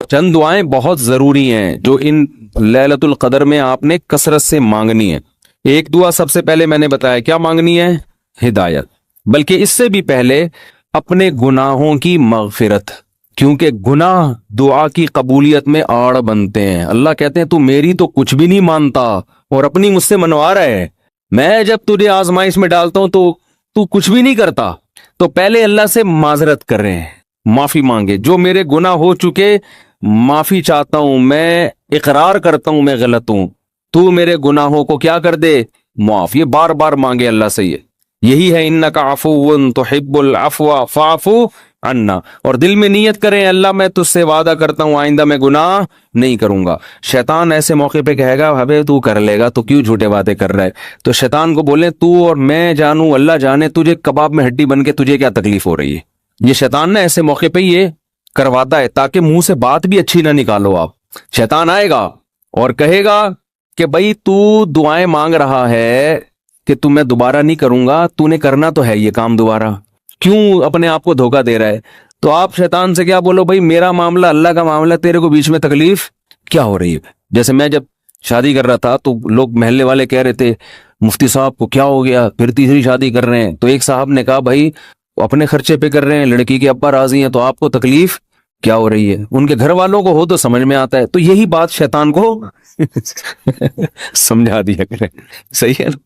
چند دعائیں بہت ضروری ہیں جو ان لیلۃ القدر میں آپ نے کثرت سے مانگنی ہے۔ ایک دعا سب سے پہلے میں نے بتایا کیا مانگنی ہے؟ ہدایت، بلکہ اس سے بھی پہلے اپنے گناہوں کی مغفرت، کیونکہ گناہ دعا کی قبولیت میں آڑ بنتے ہیں۔ اللہ کہتے ہیں تو میری تو کچھ بھی نہیں مانتا اور اپنی مجھ سے منوا رہا ہے، میں جب تجھے آزمائش میں ڈالتا ہوں تو کچھ بھی نہیں کرتا۔ تو پہلے اللہ سے معذرت کر رہے ہیں، معافی مانگے، جو میرے گناہ ہو چکے معافی چاہتا ہوں، میں اقرار کرتا ہوں میں غلط ہوں، تو میرے گناہوں کو کیا کر دے؟ معاف۔ یہ بار بار مانگے اللہ سے، یہی ہے انک عفو تحب العفو فاعف عنا، اور دل میں نیت کریں اللہ میں تجھ سے وعدہ کرتا ہوں آئندہ میں گناہ نہیں کروں گا۔ شیطان ایسے موقع پہ کہے گا ابے تو کر لے گا، تو کیوں جھوٹے باتیں کر رہا ہے؟ تو شیطان کو بولیں تو اور میں جانوں اللہ جانے تجھے کباب میں ہڈی بن کے تجھے کیا تکلیف ہو رہی ہے۔ یہ شیطان نے ایسے موقع پہ یہ کرواتا ہے تاکہ منہ سے بات بھی اچھی نہ نکالو آپ۔ شیطان آئے گا اور کہے گا کہ بھائی تو دعائیں مانگ رہا ہے کہ تو میں دوبارہ نہیں کروں گا، تو نے کرنا تو ہے یہ کام دوبارہ، کیوں اپنے آپ کو دھوکہ دے رہا ہے؟ تو آپ شیطان سے کیا بولو، بھائی میرا معاملہ اللہ کا معاملہ، تیرے کو بیچ میں تکلیف کیا ہو رہی ہے؟ جیسے میں جب شادی کر رہا تھا تو لوگ محلے والے کہہ رہے تھے مفتی صاحب کو کیا ہو گیا پھر تیسری شادی کر رہے ہیں، تو ایک صاحب نے کہا بھائی اپنے خرچے پہ کر رہے ہیں، لڑکی کے ابا راضی ہیں، تو آپ کو تکلیف کیا ہو رہی ہے؟ ان کے گھر والوں کو ہو تو سمجھ میں آتا ہے۔ تو یہی بات شیطان کو سمجھا دیا کریں، صحیح ہے نا؟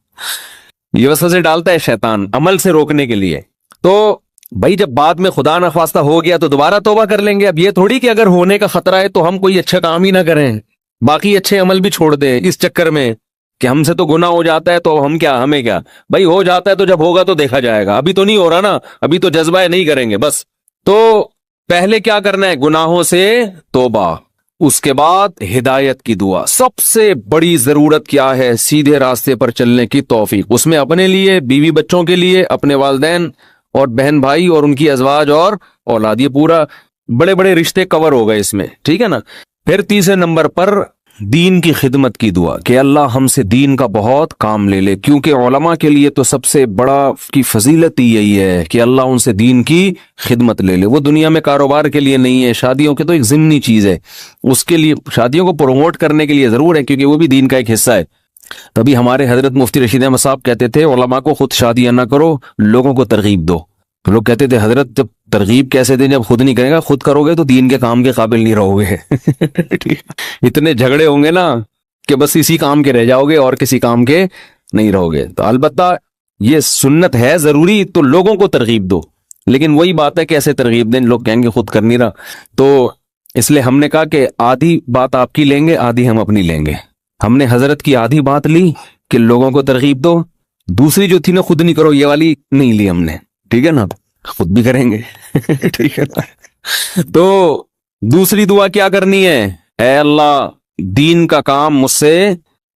یہ وسوسے ڈالتا ہے شیطان عمل سے روکنے کے لیے۔ تو بھائی جب بعد میں خدا نخواستہ ہو گیا تو دوبارہ توبہ کر لیں گے۔ اب یہ تھوڑی کہ اگر ہونے کا خطرہ ہے تو ہم کوئی اچھا کام ہی نہ کریں، باقی اچھے عمل بھی چھوڑ دیں اس چکر میں کہ ہم سے تو گناہ ہو جاتا ہے تو ہم کیا، ہمیں کیا بھائی، ہو جاتا ہے تو جب ہوگا تو دیکھا جائے گا، ابھی تو نہیں ہو رہا نا، ابھی تو جذبہ ہے نہیں کریں گے بس۔ تو پہلے کیا کرنا ہے؟ گناہوں سے توبہ، اس کے بعد ہدایت کی دعا۔ سب سے بڑی ضرورت کیا ہے؟ سیدھے راستے پر چلنے کی توفیق، اس میں اپنے لیے، بیوی بچوں کے لیے، اپنے والدین اور بہن بھائی اور ان کی ازواج اور اولاد، یہ پورا بڑے بڑے رشتے کور ہو گئے اس میں، ٹھیک ہے نا؟ پھر تیسرے نمبر پر دین کی خدمت کی دعا کہ اللہ ہم سے دین کا بہت کام لے لے، کیونکہ علماء کے لیے تو سب سے بڑا کی فضیلت ہی یہی ہے کہ اللہ ان سے دین کی خدمت لے لے۔ وہ دنیا میں کاروبار کے لیے نہیں ہے، شادیوں کے تو ایک ضمنی چیز ہے، اس کے لیے شادیوں کو پروموٹ کرنے کے لیے ضرور ہے کیونکہ وہ بھی دین کا ایک حصہ ہے۔ تبھی ہمارے حضرت مفتی رشید احمد صاحب کہتے تھے علماء کو خود شادیاں نہ کرو، لوگوں کو ترغیب دو۔ لوگ کہتے تھے حضرت جب ترغیب کیسے دیں جب خود نہیں کرے گا، خود کرو گے تو دین کے کام کے قابل نہیں رہو گے۔ اتنے جھگڑے ہوں گے نا کہ بس اسی کام کے رہ جاؤ گے اور کسی کام کے نہیں رہو گے۔ تو البتہ یہ سنت ہے ضروری، تو لوگوں کو ترغیب دو، لیکن وہی بات ہے کہ ایسے ترغیب دیں لوگ کہیں گے خود کر نہیں رہا۔ تو اس لیے ہم نے کہا کہ آدھی بات آپ کی لیں گے، آدھی ہم اپنی لیں گے۔ ہم نے حضرت کی آدھی بات لی کہ لوگوں کو ترغیب دو، دوسری جو تھی نا خود نہیں کرو، یہ والی نہیں لی ہم نے، ٹھیک ہے نا؟ خود بھی کریں گے، ٹھیک ہے نا؟ تو دوسری دعا کیا کرنی ہے؟ اے اللہ دین کا کام مجھ سے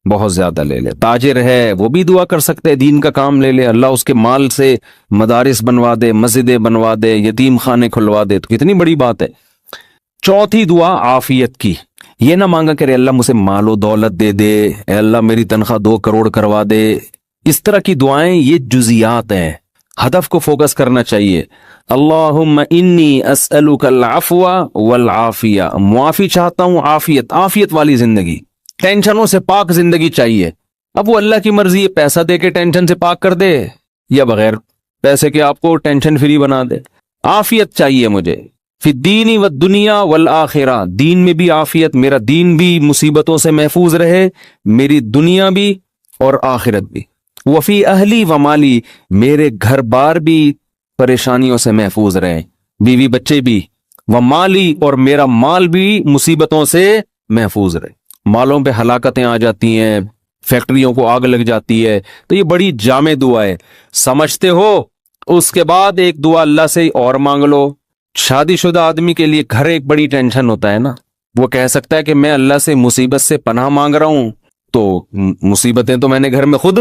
بہت زیادہ لے لے۔ تاجر ہے وہ بھی دعا کر سکتے ہیں دین کا کام لے لے، اللہ اس کے مال سے مدارس بنوا دے، مسجدیں بنوا دے، یتیم خانے کھلوا دے، تو کتنی بڑی بات ہے۔ چوتھی دعا عافیت کی، یہ نہ مانگا کرے اللہ مجھے مال و دولت دے دے، اے اللہ میری تنخواہ 2 کروڑ کروا دے، اس طرح کی دعائیں یہ جزیات ہیں، ہدف کو فوکس کرنا چاہیے۔ اللہم انی اسألک العفو والعافیہ، معافی چاہتا ہوں، عافیت والی زندگی، ٹینشنوں سے پاک زندگی چاہیے۔ اب وہ اللہ کی مرضی ہے، پیسہ دے کے ٹینشن سے پاک کر دے یا بغیر پیسے کے آپ کو ٹینشن فری بنا دے۔ عافیت چاہیے مجھے، فی الدین والدنیا والآخرہ، دین میں بھی عافیت، میرا دین بھی مصیبتوں سے محفوظ رہے، میری دنیا بھی اور آخرت بھی۔ وفی اہلی و مالی، میرے گھر بار بھی پریشانیوں سے محفوظ رہے، بیوی بچے بھی، و مالی اور میرا مال بھی مصیبتوں سے محفوظ رہے۔ مالوں پہ ہلاکتیں آ جاتی ہیں، فیکٹریوں کو آگ لگ جاتی ہے، تو یہ بڑی جامع دعا ہے، سمجھتے ہو؟ اس کے بعد ایک دعا اللہ سے اور مانگ لو۔ شادی شدہ آدمی کے لیے گھر ایک بڑی ٹینشن ہوتا ہے نا، وہ کہہ سکتا ہے کہ میں اللہ سے مصیبت سے پناہ مانگ رہا ہوں، تو مصیبتیں تو میں نے گھر میں خود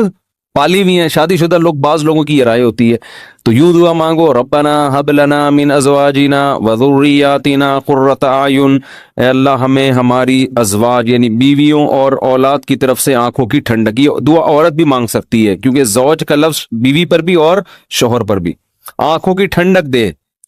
پالی ہوئی ہیں۔ شادی شدہ لوگ، بعض لوگوں کی یہ رائے ہوتی ہے، تو یوں دعا مانگو، ربنا ہب لنا من ازواجنا وذریاتنا قرۃ اعین، اے اللہ ہمیں ہماری ازواج یعنی بیویوں اور اولاد کی طرف سے آنکھوں کی ٹھنڈک۔ یہ دعا عورت بھی مانگ سکتی ہے کیونکہ زوج کا لفظ بیوی پر بھی اور شوہر پر بھی۔ آنکھوں کی ٹھنڈک دے،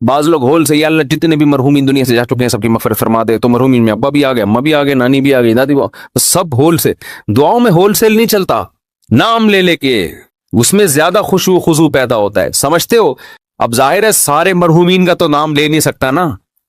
بعض لوگ ہول سے یا اللہ جتنے بھی مرحومین دنیا سے جا چکے ہیں سب کی مغفرت فرما دے، تو مرحومین میں ابا بھی آ گئے، اماں بھی آ گئے، نانی بھی آ گئی، دادی بھی، سب ہول سے دعاؤں میں ہول سیل نہیں چلتا، نام لے لے کے اس میں زیادہ خشوع و خضوع پیدا ہوتا ہے، سمجھتے ہو؟ اب ظاہر ہے سارے مرحومین کا تو نام لے نہیں سکتا نا،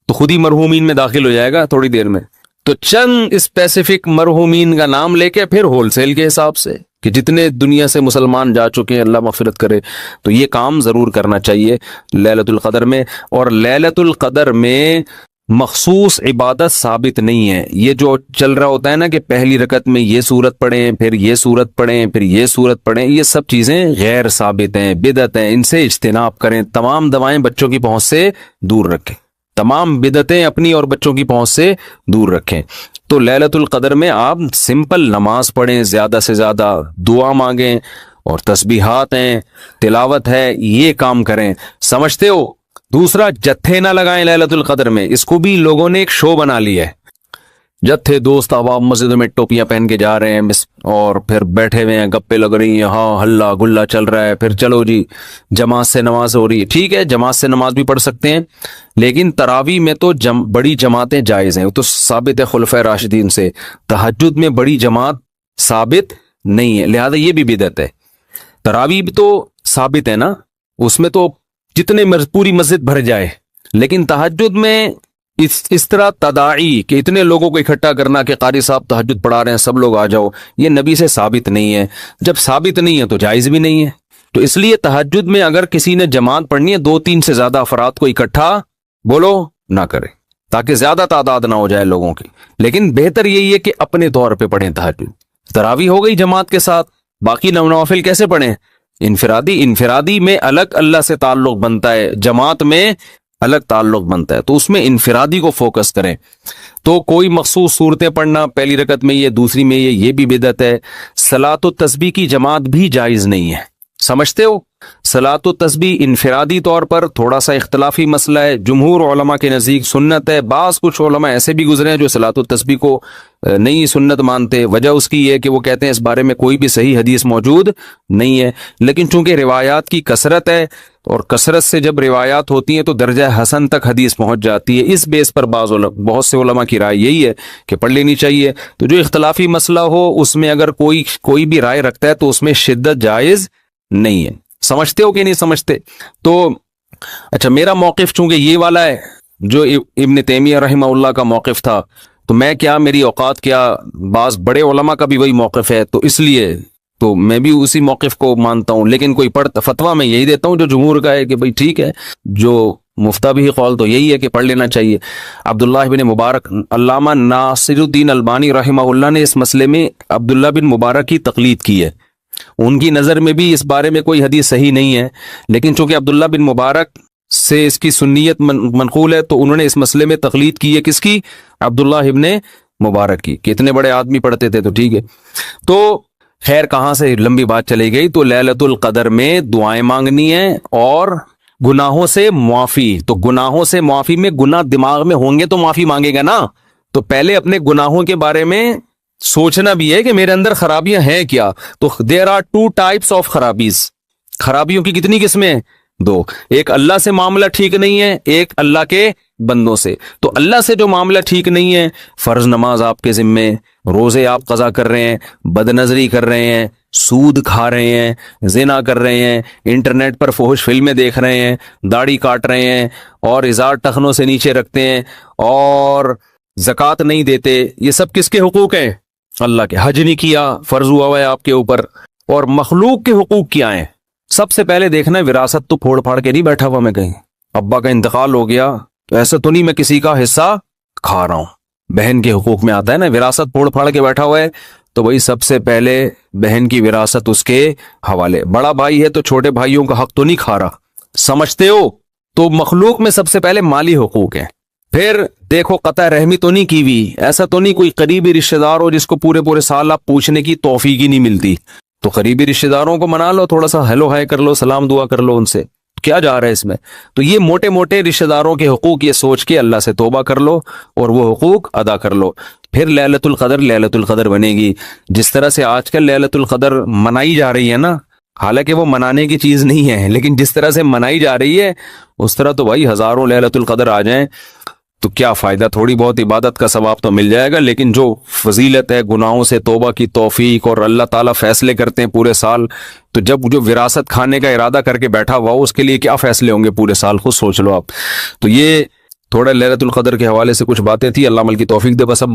تو خود ہی مرحومین میں داخل ہو جائے گا تھوڑی دیر میں، تو چند اسپیسیفک مرحومین کا نام لے کے پھر ہول سیل کے حساب سے کہ جتنے دنیا سے مسلمان جا چکے ہیں اللہ مغفرت کرے، تو یہ کام ضرور کرنا چاہیے لیلۃ القدر میں۔ اور لیلۃ القدر میں مخصوص عبادت ثابت نہیں ہے، یہ جو چل رہا ہوتا ہے نا کہ پہلی رکعت میں یہ سورت پڑھیں، پھر یہ سورت پڑھیں، پھر یہ سورت پڑھیں، یہ سب چیزیں غیر ثابت ہیں، بدعت ہیں، ان سے اجتناب کریں، تمام دوائیں بچوں کی پہنچ سے دور رکھیں، تمام بدعتیں اپنی اور بچوں کی پہنچ سے دور رکھیں۔ تو لیلۃ القدر میں آپ سمپل نماز پڑھیں، زیادہ سے زیادہ دعا مانگیں، اور تسبیحات ہیں، تلاوت ہے، یہ کام کریں، سمجھتے ہو؟ دوسرا، جتھے نہ لگائیں لیلۃ القدر میں، اس کو بھی لوگوں نے ایک شو بنا لیا ہے، جتھے دوست احباب مسجدوں میں ٹوپیاں پہن کے جا رہے ہیں اور پھر بیٹھے ہوئے ہیں، گپے لگ رہی ہیں، ہاں ہلا گلا چل رہا ہے، پھر چلو جی جماعت سے نماز ہو رہی ہے، ٹھیک ہے جماعت سے نماز بھی پڑھ سکتے ہیں، لیکن تراویح میں تو بڑی جماعتیں جائز ہیں، وہ تو ثابت ہے خلفائے راشدین سے، تہجد میں بڑی جماعت ثابت نہیں ہے، لہذا یہ بھی بدعت ہے۔ تراویح بھی تو ثابت ہے نا، اس میں تو جتنے پوری مسجد بھر جائے، لیکن تہجد میں اس طرح تداعی کہ اتنے لوگوں کو اکٹھا کرنا کہ قاری صاحب تہجد پڑھا رہے ہیں سب لوگ آ جاؤ، یہ نبی سے ثابت نہیں ہے، جب ثابت نہیں ہے تو جائز بھی نہیں ہے۔ تو اس لیے تہجد میں اگر کسی نے جماعت پڑھنی ہے 2-3 سے زیادہ افراد کو اکٹھا بولو نہ کرے، تاکہ زیادہ تعداد نہ ہو جائے لوگوں کی، لیکن بہتر یہی ہے کہ اپنے طور پہ پڑھیں تہجد۔ تراویح ہو گئی جماعت کے ساتھ، باقی نوافل کیسے پڑھیں؟ انفرادی میں الگ اللہ سے تعلق بنتا ہے، جماعت میں الگ تعلق بنتا ہے، تو اس میں انفرادی کو فوکس کریں۔ تو کوئی مخصوص صورتیں پڑھنا، پہلی رکعت میں یہ، دوسری میں یہ بھی بدعت ہے۔ صلاۃ و تسبیح کی جماعت بھی جائز نہیں ہے، سمجھتے ہو؟ صلاۃ و تسبیح انفرادی طور پر تھوڑا سا اختلافی مسئلہ ہے، جمہور علماء کے نزدیک سنت ہے، بعض کچھ علماء ایسے بھی گزرے ہیں جو صلاۃ و تسبیح کو نہیں سنت مانتے، وجہ اس کی یہ ہے کہ وہ کہتے ہیں اس بارے میں کوئی بھی صحیح حدیث موجود نہیں ہے، لیکن چونکہ روایات کی کثرت ہے، اور کثرت سے جب روایات ہوتی ہیں تو درجہ حسن تک حدیث پہنچ جاتی ہے، اس بیس پر بہت سے علماء کی رائے یہی ہے کہ پڑھ لینی چاہیے۔ تو جو اختلافی مسئلہ ہو اس میں اگر کوئی بھی رائے رکھتا ہے تو اس میں شدت جائز نہیں ہے، سمجھتے ہو کہ نہیں سمجھتے؟ تو اچھا، میرا موقف چونکہ یہ والا ہے جو ابن تیمیہ رحمہ اللہ کا موقف تھا، تو میں کیا، میری اوقات کیا، بعض بڑے علماء کا بھی وہی موقف ہے، تو اس لیے تو میں بھی اسی موقف کو مانتا ہوں، لیکن کوئی فتویٰ میں یہی دیتا ہوں جو جمہور کا ہے کہ بھئی ٹھیک ہے، جو مفتہ بھی قول تو یہی ہے کہ پڑھ لینا چاہیے۔ عبداللہ بن مبارک، علامہ ناصر الدین البانی رحمہ اللہ نے اس مسئلے میں عبداللہ بن مبارک کی تقلید کی ہے، ان کی نظر میں بھی اس بارے میں کوئی حدیث صحیح نہیں ہے، لیکن چونکہ عبداللہ بن مبارک سے اس کی سنیت منقول ہے تو انہوں نے اس مسئلے میں تقلید کی ہے، کس کی؟ عبداللہ ابن مبارک کی، کہ اتنے بڑے آدمی پڑھتے تھے تو ٹھیک ہے۔ تو خیر کہاں سے لمبی بات چلی گئی، تو لیلۃ القدر میں دعائیں مانگنی ہیں اور گناہوں سے معافی، تو گناہوں سے معافی میں گناہ دماغ میں ہوں گے تو معافی مانگے گا نا، تو پہلے اپنے گناہوں کے بارے میں سوچنا بھی ہے کہ میرے اندر خرابیاں ہیں کیا۔ تو دیر آر 2 types آف خرابیوں کی کتنی قسمیں؟ 2، ایک اللہ سے معاملہ ٹھیک نہیں ہے، ایک اللہ کے بندوں سے۔ تو اللہ سے جو معاملہ ٹھیک نہیں ہے، فرض نماز آپ کے ذمے، روزے آپ قضا کر رہے ہیں، بد نظری کر رہے ہیں، سود کھا رہے ہیں، زنا کر رہے ہیں، انٹرنیٹ پر فحش فلمیں دیکھ رہے ہیں، داڑھی کاٹ رہے ہیں اور ازار ٹخنوں سے نیچے رکھتے ہیں اور زکوٰۃ نہیں دیتے، یہ سب کس کے حقوق ہیں؟ اللہ کے۔ حج نہیں کیا، فرض ہوا ہے آپ کے اوپر، اور مخلوق کے حقوق کیا ہیں؟ سب سے پہلے دیکھنا وراثت تو پھوڑ پھاڑ کے نہیں بیٹھا ہوا میں کہیں، ابا کا انتقال ہو گیا تو ایسا تو نہیں میں کسی کا حصہ کھا رہا ہوں، بہن کے حقوق میں آتا ہے نا، وراثت پھوڑ پھاڑ کے بیٹھا ہوا ہے تو وہی سب سے پہلے بہن کی وراثت اس کے حوالے، بڑا بھائی ہے تو چھوٹے بھائیوں کا حق تو نہیں کھا رہا، سمجھتے ہو؟ تو مخلوق میں سب سے پہلے مالی حقوق ہیں، پھر دیکھو قطع رحمی تو نہیں کی ہوئی، ایسا تو نہیں کوئی قریبی رشتہ دار ہو جس کو پورے سال آپ پوچھنے کی توفیق ہی نہیں ملتی، تو قریبی رشتہ داروں کو منا لو، تھوڑا سا ہیلو ہائے کر لو، سلام دعا کر لو ان سے، کیا جا رہا ہے اس میں؟ تو یہ موٹے موٹے رشتہ داروں کے حقوق یہ سوچ کے اللہ سے توبہ کر لو اور وہ حقوق ادا کر لو، پھر لیلۃ القدر بنے گی۔ جس طرح سے آج کل لیلۃ القدر منائی جا رہی ہے نا، حالانکہ وہ منانے کی چیز نہیں ہے، لیکن جس طرح سے منائی جا رہی ہے اس طرح تو بھائی ہزاروں لیلۃ القدر آ جائیں تو کیا فائدہ، تھوڑی بہت عبادت کا ثواب تو مل جائے گا، لیکن جو فضیلت ہے، گناہوں سے توبہ کی توفیق، اور اللہ تعالیٰ فیصلے کرتے ہیں پورے سال، تو جب جو وراثت کھانے کا ارادہ کر کے بیٹھا ہوا اس کے لیے کیا فیصلے ہوں گے پورے سال، خود سوچ لو آپ۔ تو یہ تھوڑا لیلۃ القدر کے حوالے سے کچھ باتیں تھی، اللہ عمل کی توفیق دے بس اب